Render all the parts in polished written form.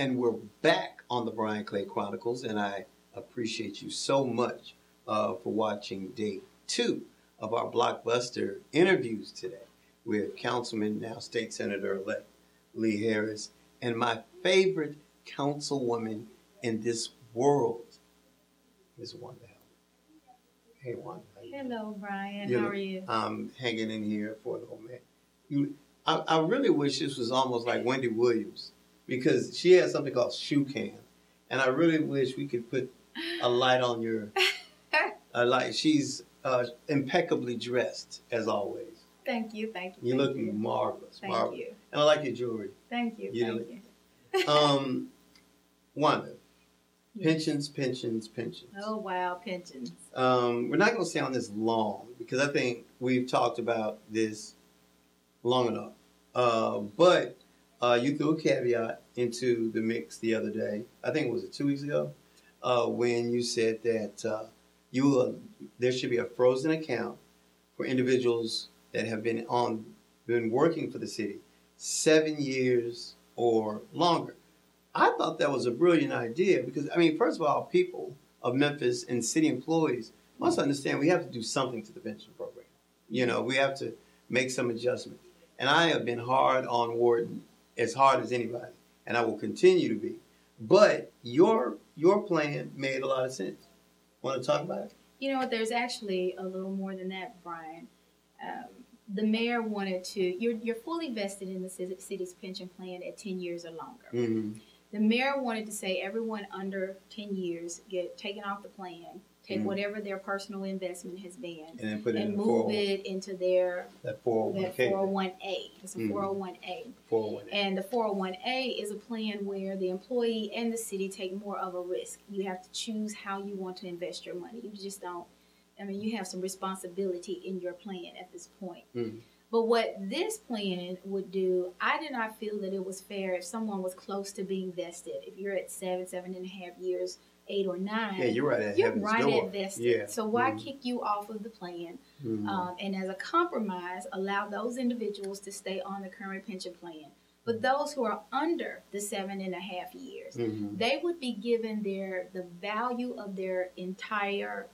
And we're back on the Brian Clay Chronicles, and I appreciate you so much for watching day 2 of our blockbuster interviews today with Councilman, now State Senator-elect Lee Harris, and my favorite councilwoman in this world, Ms. Wanda Halbert. Hey, Wanda. Hello, Brian. How are you? I'm hanging in here for the whole man. I really wish this was almost like Wendy Williams, because she has something called shoe cam, and I really wish we could put a light on your light. She's impeccably dressed as always. Thank you. You're looking marvelous. Thank you. And I like your jewelry. Thank you. Wanda, Yes. pensions. Oh, wow, pensions. We're not going to stay on this long because I think we've talked about this long enough. But you threw a caveat into the mix the other day. I think it was 2 weeks ago when you said that there should be a frozen account for individuals that have been working for the city 7 years or longer. I thought that was a brilliant idea because, I mean, first of all, people of Memphis and city employees must understand we have to do something to the pension program. You know, we have to make some adjustments. And I have been hard on Wharton, as hard as anybody, and I will continue to be. But your plan made a lot of sense. Want to talk about it? You know what? There's actually a little more than that, Brian. The mayor wanted to. You're fully vested in the city's pension plan at 10 years or longer. Mm-hmm. The mayor wanted to say everyone under 10 years get taken off the plan, take whatever their personal investment has been, And then put it in move it into their that 401k. 401a. It's a 401a. 401a. And the 401a is a plan where the employee and the city take more of a risk. You have to choose how you want to invest your money. You just don't. I mean, you have some responsibility in your plan at this point. Mm-hmm. But what this plan would do, I did not feel that it was fair if someone was close to being vested. If you're at 7.5 years, 8 or 9, Yeah, you're right at heaven's door. vested. Yeah. So why kick you off of the plan? And as a compromise, allow those individuals to stay on the current pension plan. But those who are under the 7.5 years, they would be given the value of their entire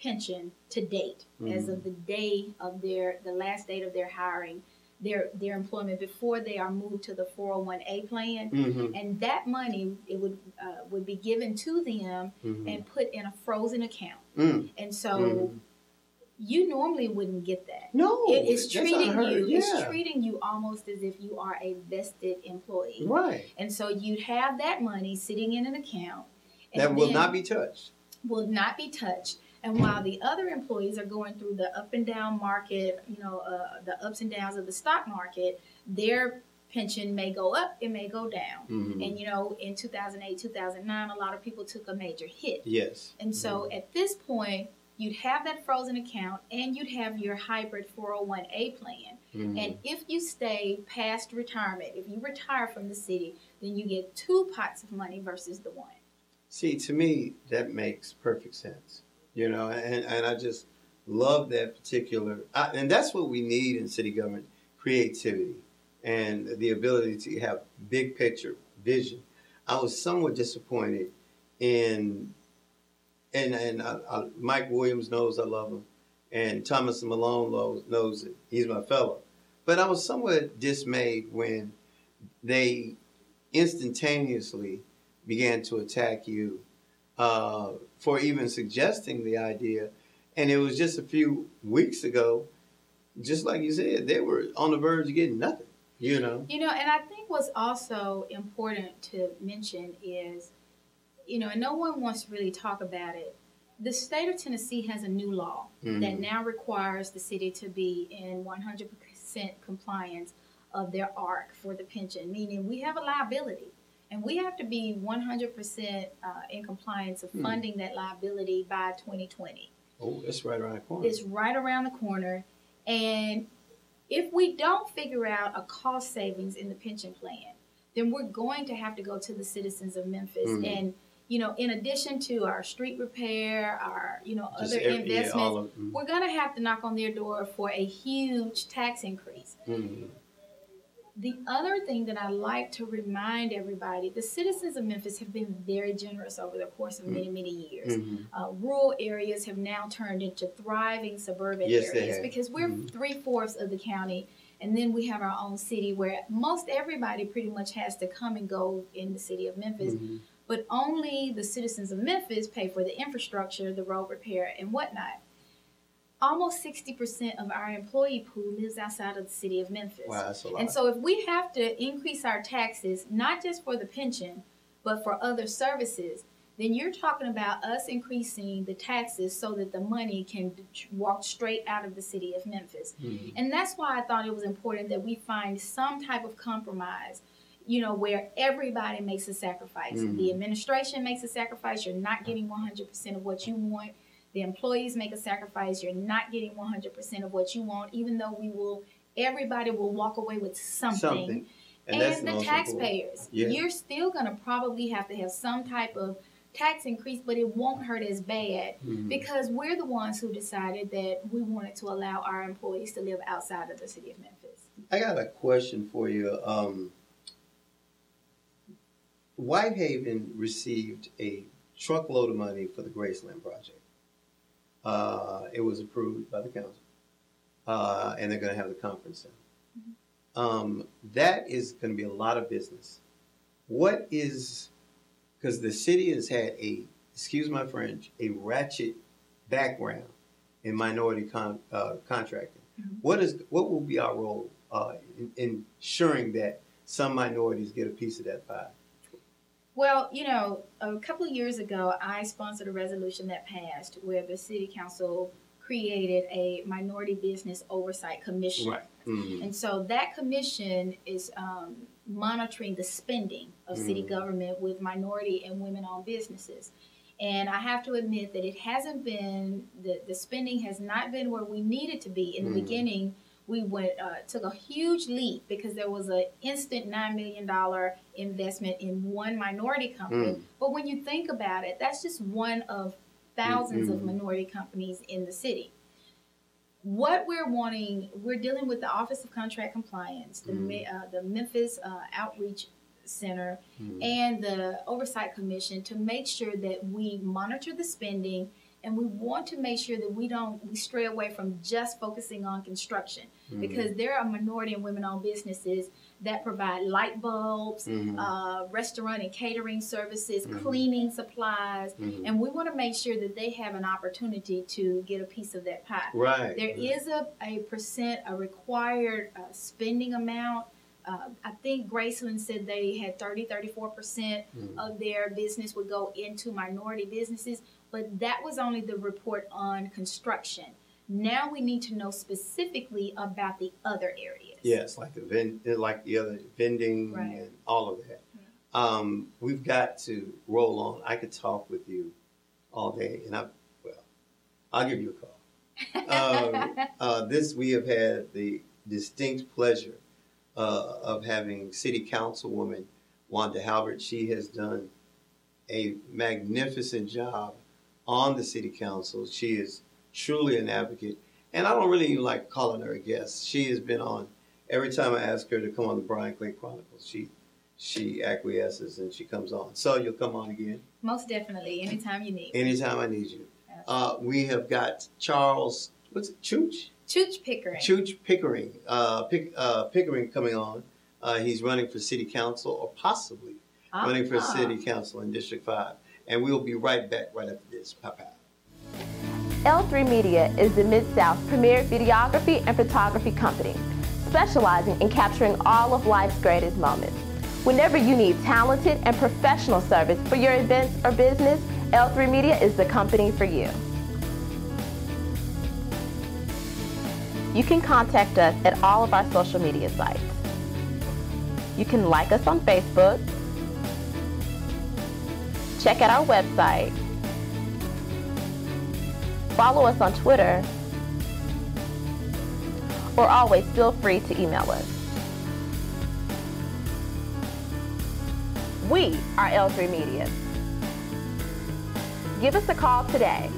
pension to date, as of the day of the last date of their hiring, their employment before they are moved to the 401a plan, and that money it would be given to them and put in a frozen account, and so. You normally wouldn't get that. No, it's treating you. Yeah. It's treating you almost as if you are a vested employee. Right. And so you'd have that money sitting in an account That will not be touched. Will not be touched. And while the other employees are going through the up and down market, the ups and downs of the stock market, their pension may go up, it may go down. And in 2008, 2009, a lot of people took a major hit. Yes. And so at this point, you'd have that frozen account and you'd have your hybrid 401a plan. And if you stay past retirement, if you retire from the city, then you get 2 pots of money versus the 1. See, to me, that makes perfect sense. And I just love that particular, and that's what we need in city government, creativity and the ability to have big picture vision. I was somewhat disappointed in And Mike Williams knows I love him, and Thomas Malone knows it. He's my fellow. But I was somewhat dismayed when they instantaneously began to attack you for even suggesting the idea. And it was just a few weeks ago, just like you said, they were on the verge of getting nothing, And I think what's also important to mention is, and no one wants to really talk about it. The state of Tennessee has a new law that now requires the city to be in 100% compliance of their ARC for the pension, meaning we have a liability. And we have to be 100% in compliance of funding that liability by 2020. Oh, that's right around the corner. It's right around the corner. And if we don't figure out a cost savings in the pension plan, then we're going to have to go to the citizens of Memphis and in addition to our street repair, our, other investments, we're going to have to knock on their door for a huge tax increase. The other thing that I like to remind everybody, the citizens of Memphis have been very generous over the course of many, many years. Rural areas have now turned into thriving suburban areas because we're 3/4 of the county, and then we have our own city where most everybody pretty much has to come and go in the city of Memphis. But only the citizens of Memphis pay for the infrastructure, the road repair, and whatnot. Almost 60% of our employee pool lives outside of the city of Memphis. Wow, that's a lot. And so if we have to increase our taxes, not just for the pension, but for other services, then you're talking about us increasing the taxes so that the money can walk straight out of the city of Memphis. And that's why I thought it was important that we find some type of compromise, where everybody makes a sacrifice. The administration makes a sacrifice. You're not getting 100% of what you want. The employees make a sacrifice. You're not getting 100% of what you want, even though everybody will walk away with something. And the taxpayers, you're still going to probably have to have some type of tax increase, but it won't hurt as bad because we're the ones who decided that we wanted to allow our employees to live outside of the city of Memphis. I got a question for you. Whitehaven received a truckload of money for the Graceland project. It was approved by the council, and they're going to have the conference center. That is going to be a lot of business. Because the city has had excuse my French, a ratchet background in minority contracting. What will be our role in ensuring that some minorities get a piece of that pie? Well, a couple of years ago, I sponsored a resolution that passed where the city council created a minority business oversight commission. Right. And so that commission is monitoring the spending of city government with minority and women-owned businesses. And I have to admit that it hasn't been, the spending has not been where we needed to be. In the beginning, we took a huge leap because there was an instant $9 million investment in one minority company. But when you think about it, that's just one of thousands of minority companies in the city. What we're dealing with the Office of Contract Compliance, the Memphis Outreach Center, and the Oversight Commission to make sure that we monitor the spending. And we want to make sure that we stray away from just focusing on construction because there are minority and women-owned businesses that provide light bulbs, restaurant and catering services, cleaning supplies, and we want to make sure that they have an opportunity to get a piece of that pie. Right. There is a required spending amount. I think Graceland said they had 34% of their business would go into minority businesses, but that was only the report on construction. Now we need to know specifically about the other areas. Yes, like the other vending and all of that. We've got to roll on. I could talk with you all day, and I'll give you a call. We have had the distinct pleasure of having City Councilwoman Wanda Halbert. She has done a magnificent job on the City Council. She is truly an advocate. And I don't really even like calling her a guest. She has been on, every time I ask her to come on the Brian Clay Chronicles, she acquiesces and she comes on. So you'll come on again? Most definitely, anytime you need. Anytime I need you. We have got Charles, what's it, Chooch Pickering. Pickering coming on. He's running for City Council or possibly running for City Council in District 5. And we'll be right back right after this. Pow. L3 Media is the Mid-South's premier videography and photography company, specializing in capturing all of life's greatest moments. Whenever you need talented and professional service for your events or business, L3 Media is the company for you. You can contact us at all of our social media sites. You can like us on Facebook, check out our website, follow us on Twitter, or always feel free to email us. We are L3 Media. Give us a call today